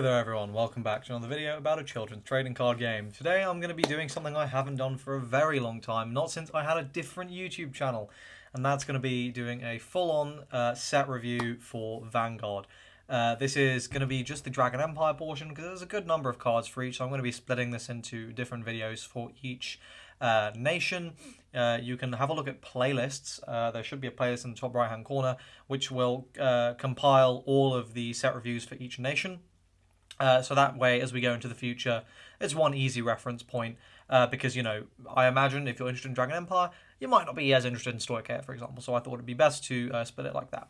Hello there everyone, welcome back to another video about a children's trading card game. Today I'm going to be doing something I haven't done for a very long time, not since I had a different YouTube channel, and that's going to be doing a full-on set review for Vanguard. This is going to be just the Dragon Empire portion because there's a good number of cards for each, so I'm going to be splitting this into different videos for each nation. You can have a look at playlists. There should be a playlist in the top right hand corner which will compile all of the set reviews for each nation. So that way, as we go into the future, it's one easy reference point, because, you know, I imagine if you're interested in Dragon Empire, you might not be as interested in Stoic, for example, so I thought it'd be best to split it like that.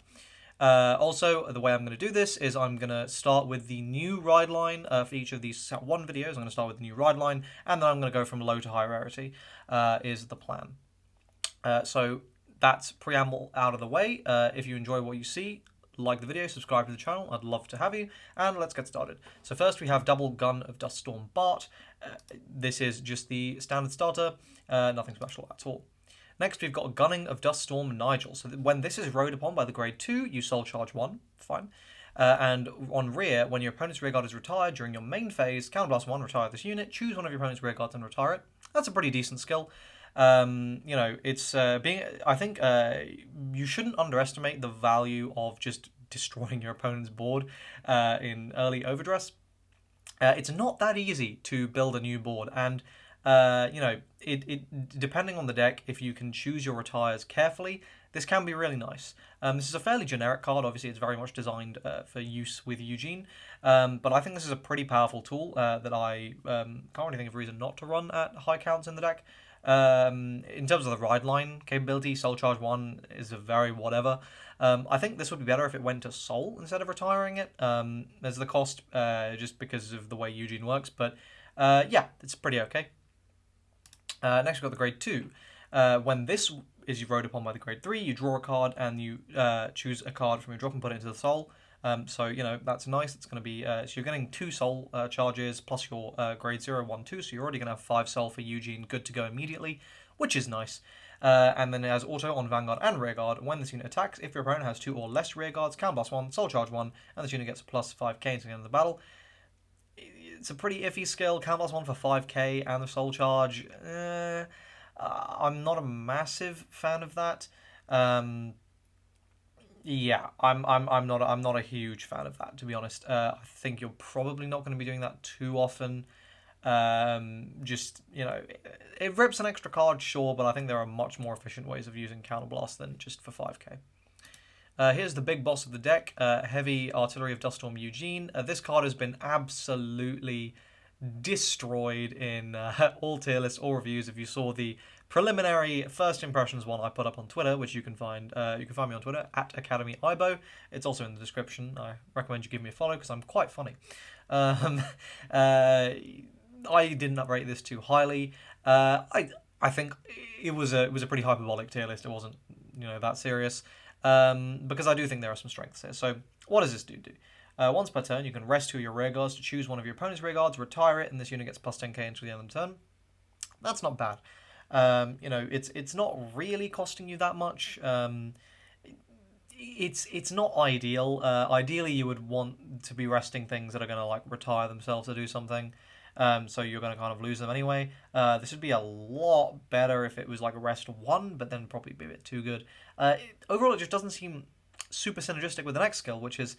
Also, the way I'm going to do this is I'm going to start with the new ride line for each of these set 1 videos. I'm going to start with the new ride line, and then I'm going to go from low to high rarity, is the plan. So that's preamble out of the way. If you enjoy what you see, like the video, subscribe to the channel, I'd love to have you, and let's get started. So first we have Double Gun of Duststorm Bart. This is just the standard starter, nothing special at all. Next we've got Gunning of Duststorm Nigel. So when this is rode upon by the grade 2, you soul charge 1, fine. And on rear, when your opponent's rearguard is retired during your main phase, counterblast 1, retire this unit, choose one of your opponent's rearguards and retire it. That's a pretty decent skill. You know, it's I think you shouldn't underestimate the value of just destroying your opponent's board in early overdress. It's not that easy to build a new board, and you know, it depending on the deck, if you can choose your retires carefully, this can be really nice. This is a fairly generic card. Obviously, it's very much designed for use with Eugene, but I think this is a pretty powerful tool that I can't really think of a reason not to run at high counts in the deck. In terms of the ride line capability, Soul Charge 1 is a very whatever. I think this would be better if it went to Soul instead of retiring it. There's the cost just because of the way Eugene works, but yeah, it's pretty okay. Next we've got the grade 2. When this is rode upon by the grade 3, you draw a card and you choose a card from your drop and put it into the Soul. So, you know, that's nice. It's going to be, so you're getting 2 soul charges plus your grade 0, 1, 2, so you're already going to have 5 soul for Eugene, good to go immediately, which is nice. And then it has auto on Vanguard and Rearguard. When this unit attacks, if your opponent has 2 or less Rearguards, counterblast 1, soul charge 1, and this unit gets a plus 5k until the end of the battle. It's a pretty iffy skill, counterblast 1 for 5k and the soul charge. I'm not a massive fan of that. Yeah, I'm not a huge fan of that, to be honest. I think you're probably not going to be doing that too often. Just, you know, it rips an extra card, sure, but I think there are much more efficient ways of using Counterblast than just for 5k. Here's the big boss of the deck, Heavy Artillery of Duststorm Eugene. This card has been absolutely destroyed in all tier lists, all reviews. If you saw the preliminary first impressions one I put up on Twitter, which you can find me on Twitter at Academy Aibo. It's also in the description. I recommend you give me a follow because I'm quite funny. I didn't rate this too highly. I think it was a pretty hyperbolic tier list. It wasn't, you know, that serious, because I do think there are some strengths here. So what does this do? Once per turn, you can rest 2 of your rearguards to choose one of your opponent's rearguards, retire it, and this unit gets plus 10k until the end of the turn. That's not bad. You know, it's not really costing you that much. It's not ideal. Ideally, you would want to be resting things that are going to like retire themselves to do something. So you're going to kind of lose them anyway. This would be a lot better if it was like a rest 1, but then probably be a bit too good. Overall, it just doesn't seem super synergistic with the next skill, which is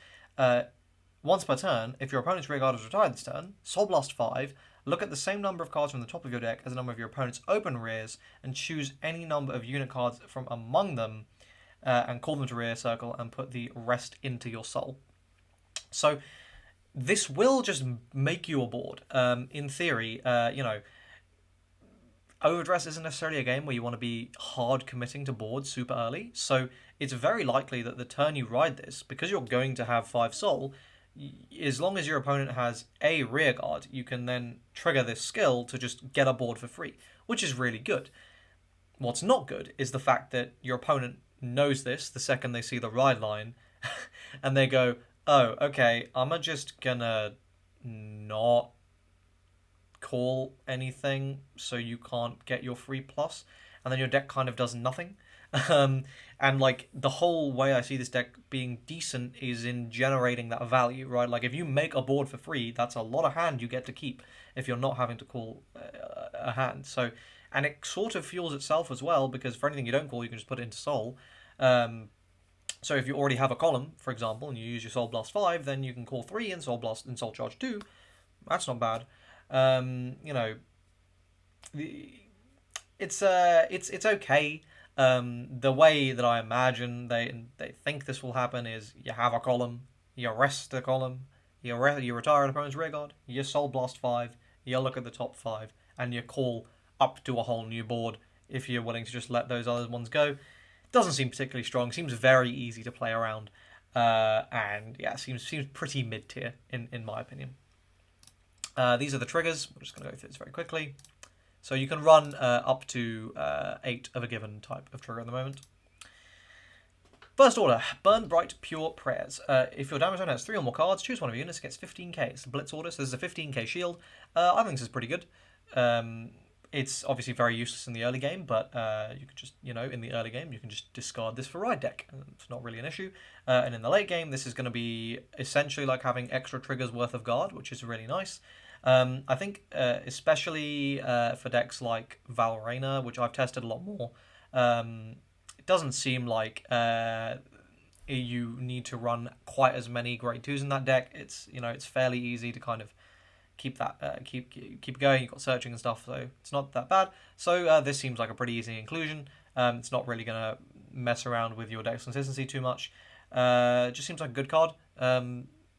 once per turn, if your opponent's rearguard is retired this turn, Soul Blast 5, look at the same number of cards from the top of your deck as the number of your opponent's open rears, and choose any number of unit cards from among them, and call them to rear circle, and put the rest into your soul. So this will just make you a board. In theory, you know, overdress isn't necessarily a game where you want to be hard committing to boards super early, so it's very likely that the turn you ride this, because you're going to have 5 soul, as long as your opponent has a rearguard, you can then trigger this skill to just get a board for free, which is really good. What's not good is the fact that your opponent knows this the second they see the ride line, and they go, oh, okay, I'm just gonna not call anything, so you can't get your free plus, and then your deck kind of does nothing. And like the whole way I see this deck being decent is in generating that value, right? Like if you make a board for free, that's a lot of hand you get to keep if you're not having to call a hand. So, and it sort of fuels itself as well, because for anything you don't call, you can just put it into Soul. So if you already have a column, for example, and you use your Soul Blast 5, then you can call 3 and Soul Blast and Soul Charge 2. That's not bad. You know, it's okay. The way that I imagine they think this will happen is you have a column, you rest the column, you retire an opponent's rear guard, you Soul Blast 5, you look at the top 5, and you call up to a whole new board if you're willing to just let those other ones go. Doesn't seem particularly strong, seems very easy to play around, and yeah, seems pretty mid-tier in my opinion. These are the triggers. We're just going to go through this very quickly. So you can run up to 8 of a given type of trigger at the moment. First order, Burn Bright Pure Prayers. If your damage zone has 3 or more cards, choose one of your units, gets 15k. It's a Blitz order, so this is a 15k shield. I think this is pretty good. It's obviously very useless in the early game, but you could just, in the early game, you can just discard this for Ride Deck. It's not really an issue. And in the late game, this is going to be essentially like having extra triggers worth of guard, which is really nice. I think especially for decks like Virina, which I've tested a lot more, it doesn't seem like you need to run quite as many grade 2s in that deck. It's it's fairly easy to kind of keep that keep going. You've got searching and stuff, so it's not that bad. So this seems like a pretty easy inclusion. It's not really gonna mess around with your deck's consistency too much. Just seems like a good card.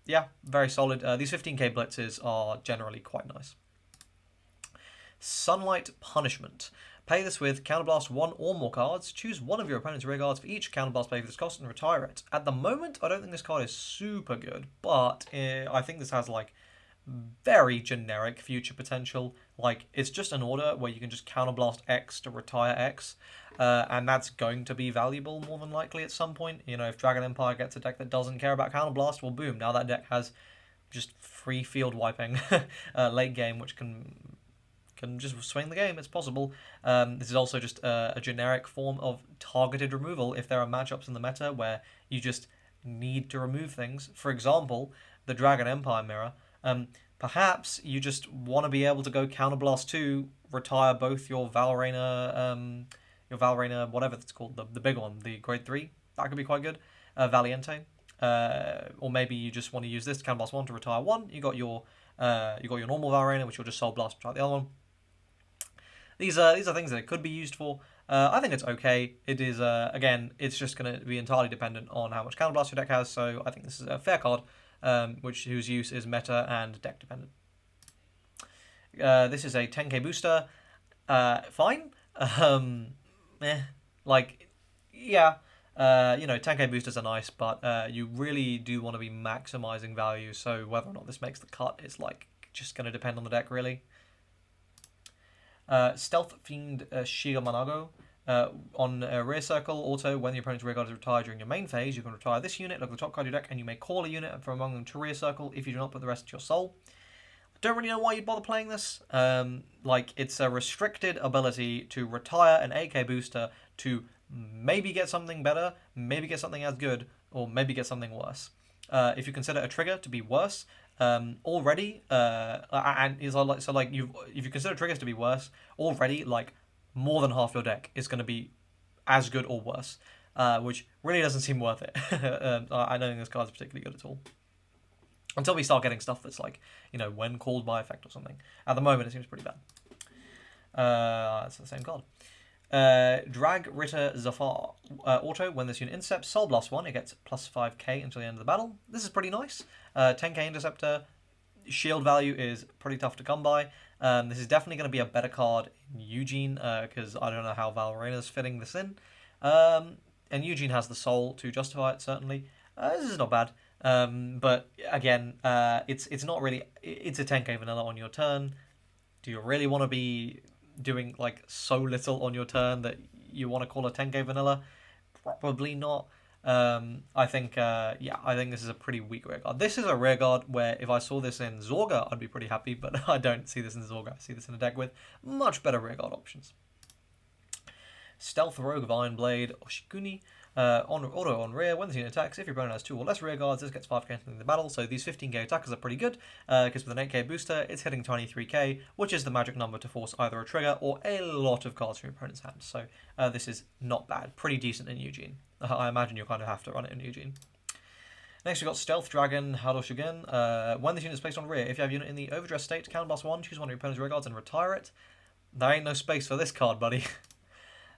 Yeah, very solid. These 15k blitzes are generally quite nice. Sunlight Punishment. Play this with Counterblast 1 or more cards. Choose one of your opponent's rear guards for each Counterblast play for this cost and retire it. At the moment, I don't think this card is super good, but I think this has like very generic future potential. Like, it's just an order where you can just Counterblast X to retire X. And that's going to be valuable more than likely at some point. If Dragon Empire gets a deck that doesn't care about Counterblast, well, boom, now that deck has just free field wiping late game, which can just swing the game. It's possible. This is also just a generic form of targeted removal if there are matchups in the meta where you just need to remove things. For example, the Dragon Empire mirror. Perhaps you just want to be able to go Counterblast 2, retire both your Virina, whatever it's called, the big one, the grade 3. That could be quite good. Valiente. Or maybe you just want to use this Counterblast 1 to retire 1. You got your normal Virina, which you'll just Soul Blast to retire the other one. These are things that it could be used for. I think it's okay. It is, again, it's just going to be entirely dependent on how much Counterblast your deck has, so I think this is a fair card, whose use is meta and deck dependent. This is a 10k booster. Fine. 10k boosters are nice, but you really do want to be maximizing value, so whether or not this makes the cut is like just going to depend on the deck, really. Stealth Fiend Shigamanago. On rear circle, auto, when the opponent's rear guard is retired during your main phase, you can retire this unit, look at the top card of your deck, and you may call a unit from among them to rear circle if you do not put the rest into your soul. I don't really know why you'd bother playing this. It's a restricted ability to retire an 8k booster to maybe get something better, maybe get something as good, or maybe get something worse. If you consider a trigger to be worse, already, if you consider triggers to be worse, already, like, more than half your deck is going to be as good or worse, which really doesn't seem worth it. I don't think this card's particularly good at all. Until we start getting stuff that's like, when called by effect or something. At the moment, it seems pretty bad. It's the same card. Drag Ritter Zafar. Auto, when this unit intercepts Soul Blast 1, it gets plus 5k until the end of the battle. This is pretty nice. 10k Interceptor. Shield value is pretty tough to come by. This is definitely going to be a better card in Eugene, because I don't know how Virina's fitting this in. And Eugene has the soul to justify it, certainly. This is not bad. But again, it's not really... It's a 10k vanilla on your turn. Do you really want to be doing like so little on your turn that you want to call a 10k vanilla? Probably not. I think this is a pretty weak rearguard. This is a rearguard where if I saw this in Zorga, I'd be pretty happy, but I don't see this in Zorga. I see this in a deck with much better rearguard options. Stealth Rogue Vine Blade Oshikuni. On auto on rear, when the unit attacks, if your opponent has 2 or less rear guards, this gets 5k in the battle. So these 15k attackers are pretty good, because with an 8k booster, it's hitting 23k, which is the magic number to force either a trigger or a lot of cards from your opponent's hand. So this is not bad, pretty decent in Eugene. I imagine you'll kind of have to run it in Eugene. Next we've got Stealth Dragon Hadoshigen. When this unit is placed on rear, if you have a unit in the overdress state, counterblast 1, choose one of your opponent's rear guards and retire it. There ain't no space for this card, buddy.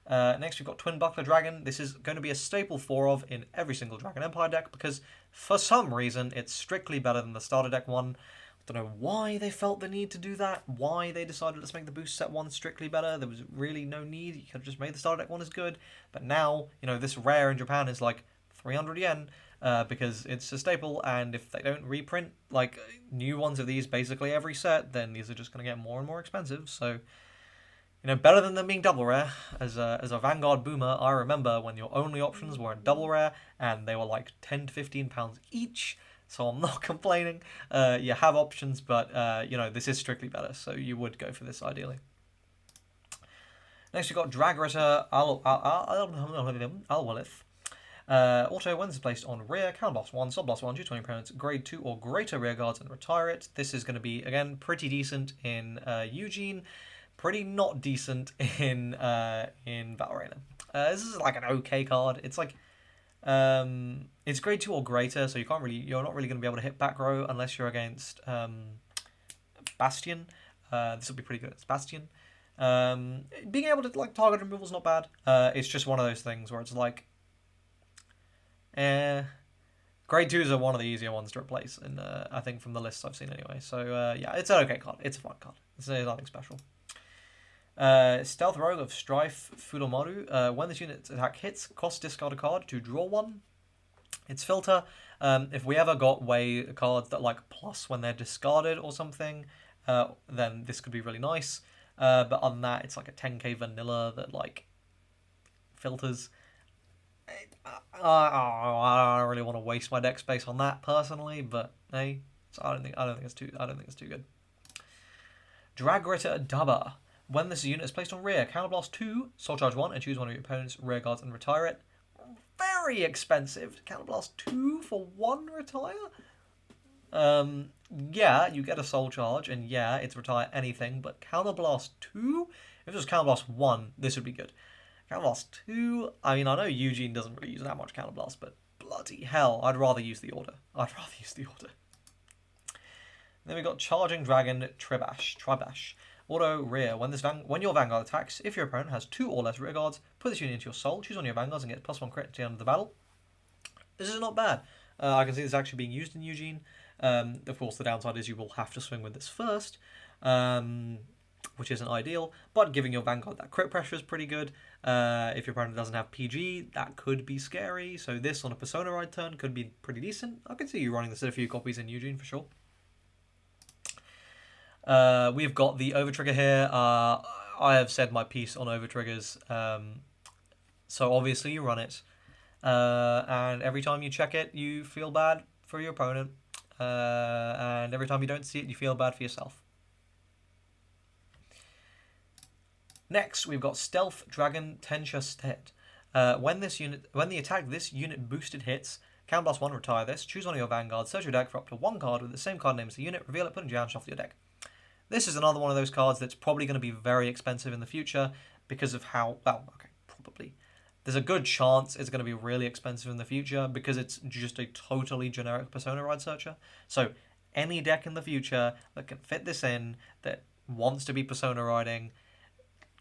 Next we've got Twin Buckler Dragon. This is going to be a staple 4 of in every single Dragon Empire deck because for some reason it's strictly better than the starter deck one. I don't know why they felt the need to do that, why they decided let's make the boost set one strictly better. There was really no need. You could have just made the starter deck one as good. But now, you know, this rare in Japan is like 300 yen because it's a staple, and if they don't reprint like new ones of these basically every set, then these are just going to get more and more expensive. So, you know, better than them being double rare. As a Vanguard boomer, I remember when your only options were in double rare, and they were like £10 to £15 each. So I'm not complaining. You have options, but you know, this is strictly better, so you would go for this ideally. Next, we've got Dragritter Alwalith. Auto, when it's placed on rear, counterblast 1, subblast 1, choose 20 opponents, grade 2 or greater rear guards and retire it. This is going to be, again, pretty decent in Eugene. Pretty not decent in Virina. This is like an okay card. It's like it's grade 2 or greater, so you're not really going to be able to hit back row unless you're against Bastion. This will be pretty good against Bastion. Being able to like target removal is not bad. It's just one of those things where it's like, grade 2s are one of the easier ones to replace, and I think from the lists I've seen anyway. So yeah, it's an okay card. It's a fun card. It's nothing special. Stealth Rogue of Strife Fudomaru. When this unit's attack hits, cost discard a card to draw one. It's filter. If we ever got way cards that like plus when they're discarded or something, then this could be really nice. But other than that, it's like a 10k vanilla that like filters. I don't really want to waste my deck space on that personally, but hey, I don't think it's too good. Dragritter Dubba. When this unit is placed on rear, counterblast 2, soul charge 1, and choose one of your opponent's rear guards and retire it. Very expensive. Counterblast 2 for 1 retire? Yeah, you get a soul charge, and yeah, it's retire anything, but counterblast 2? If it was counterblast 1, this would be good. Counterblast 2, I mean, I know Eugene doesn't really use that much counterblast, but bloody hell, I'd rather use the order. Then we got Charging Dragon Tribash. Auto rear. When your Vanguard attacks, if your opponent has 2 or less rear guards, put this unit into your soul, choose one of your Vanguards and get +1 crit to the end of the battle. This is not bad. I can see this actually being used in Eugene. Of course, the downside is you will have to swing with this first, which isn't ideal, but giving your Vanguard that crit pressure is pretty good. If your opponent doesn't have PG, that could be scary, so this on a Persona Ride turn could be pretty decent. I could see you running this in a few copies in Eugene for sure. We've got the overtrigger here. I have said my piece on overtriggers, so obviously you run it, and every time you check it, you feel bad for your opponent, and every time you don't see it, you feel bad for yourself. Next, we've got Stealth Dragon Tensha Stead. When the attack this unit boosted hits, counterblast 1, retire this, choose one of your Vanguards, search your deck for up to 1 card with the same card name as the unit, reveal it, put it in your hand, shuffle your deck. This is another one of those cards that's probably going to be very expensive in the future because of how, well, okay, probably. There's a good chance it's going to be really expensive in the future because it's just a totally generic Persona Ride Searcher. So any deck in the future that can fit this in, that wants to be Persona Riding,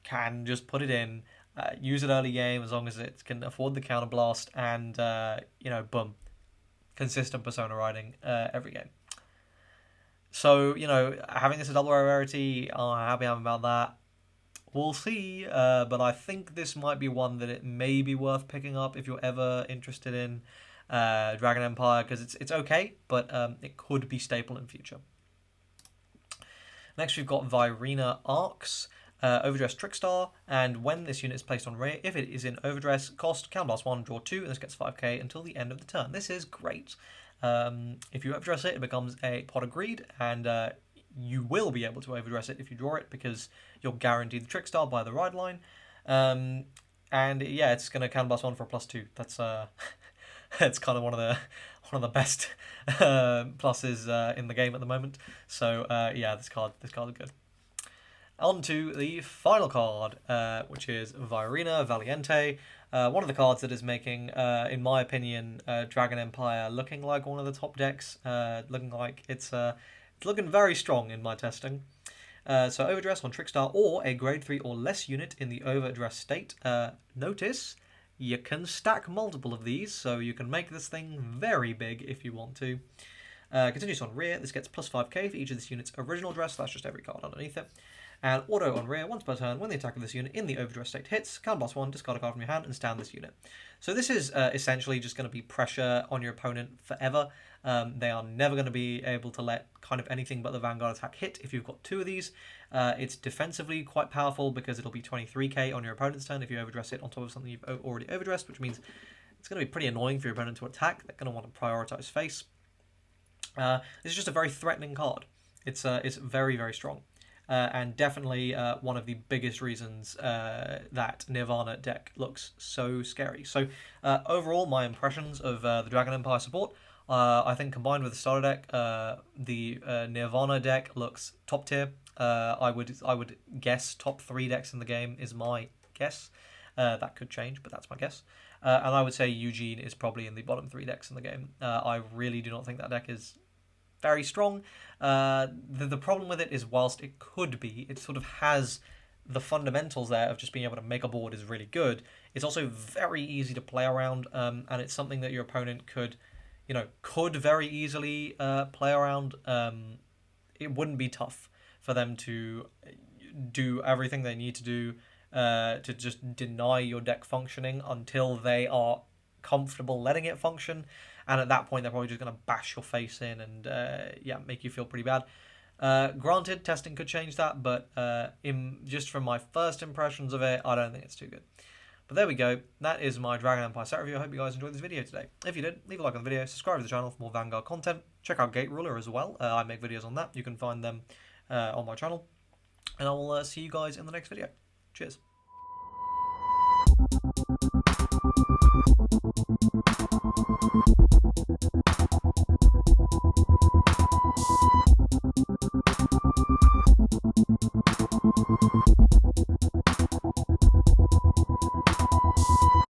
can just put it in, use it early game as long as it can afford the counterblast, and, you know, boom, consistent Persona Riding every game. So, you know, having this a double rarity, I'm happy about that. We'll see, but I think this might be one that it may be worth picking up if you're ever interested in Dragon Empire, because it's okay, but it could be staple in future. Next, we've got Virina Arcs. Overdress Trickstar, and when this unit is placed on rear, if it is in overdress, cost counterblast 1, draw 2, and this gets 5k until the end of the turn. This is great. If you overdress it, it becomes a Pot of Greed, and you will be able to overdress it if you draw it, because you're guaranteed the Trickstar by the ride line. And yeah, it's going to counterblast 1 for a +2. That's it's kind of one of the best pluses in the game at the moment. So yeah, this card is good. On to the final card, which is Virina Valiente. One of the cards that is making, in my opinion, Dragon Empire looking like one of the top decks. Looking like it's looking very strong in my testing. So overdress on Trickstar or a grade 3 or less unit in the overdress state. Notice you can stack multiple of these, so you can make this thing very big if you want to. Continues on rear. This gets +5k for each of this unit's original dress. That's just every card underneath it. And auto on rear, once per turn, when the attack of this unit in the overdress state hits, counterblast 1, discard a card from your hand, and stand this unit. So this is essentially just going to be pressure on your opponent forever. They are never going to be able to let kind of anything but the Vanguard attack hit if you've got 2 of these. It's defensively quite powerful because it'll be 23k on your opponent's turn if you overdress it on top of something you've already overdressed, which means it's going to be pretty annoying for your opponent to attack. They're going to want to prioritize face. This is just a very threatening card. It's very, very strong. And definitely one of the biggest reasons that Nirvana deck looks so scary. So overall, my impressions of the Dragon Empire support, I think combined with the starter deck, the Nirvana deck looks top tier. I would guess top 3 decks in the game is my guess. That could change, but that's my guess. And I would say Eugene is probably in the bottom 3 decks in the game. I really do not think that deck is very strong. The problem with it is, whilst it could be, it sort of has the fundamentals there of just being able to make a board is really good. It's also very easy to play around, and it's something that your opponent could very easily play around. It wouldn't be tough for them to do everything they need to do to just deny your deck functioning until they are comfortable letting it function. And at that point, they're probably just going to bash your face in and, yeah, make you feel pretty bad. Granted, testing could change that, but just from my first impressions of it, I don't think it's too good. But there we go. That is my Dragon Empire set review. I hope you guys enjoyed this video today. If you did, leave a like on the video, subscribe to the channel for more Vanguard content. Check out Gate Ruler as well. I make videos on that. You can find them on my channel. And I will see you guys in the next video. Cheers.